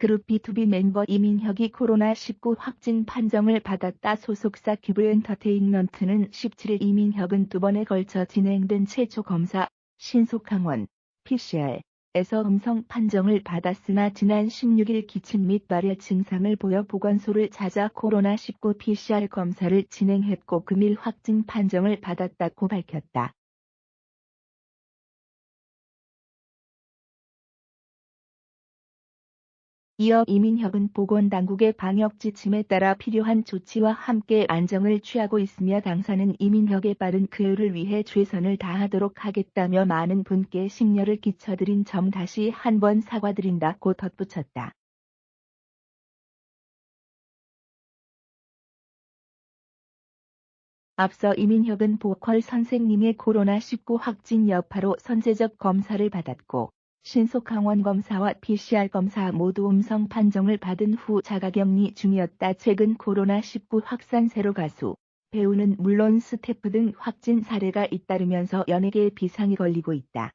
그룹 B2B 멤버 이민혁이 코로나19 확진 판정을 받았다. 소속사 큐브엔터테인먼트는 17일 이민혁은 2번에 걸쳐 진행된 최초 검사 신속항원 PCR에서 음성 판정을 받았으나 지난 16일 기침 및 발열 증상을 보여 보건소를 찾아 코로나19 PCR 검사를 진행했고 금일 확진 판정을 받았다고 밝혔다. 이어 이민혁은 보건당국의 방역 지침에 따라 필요한 조치와 함께 안정을 취하고 있으며 당사는 이민혁의 빠른 쾌유를 위해 최선을 다하도록 하겠다며 많은 분께 심려를 끼쳐드린 점 다시 한번 사과드린다고 덧붙였다. 앞서 이민혁은 보컬 선생님의 코로나19 확진 여파로 선제적 검사를 받았고 신속항원 검사와 PCR 검사 모두 음성 판정을 받은 후 자가격리 중이었다. 최근 코로나19 확산세로 가수, 배우는 물론 스태프 등 확진 사례가 잇따르면서 연예계에 비상이 걸리고 있다.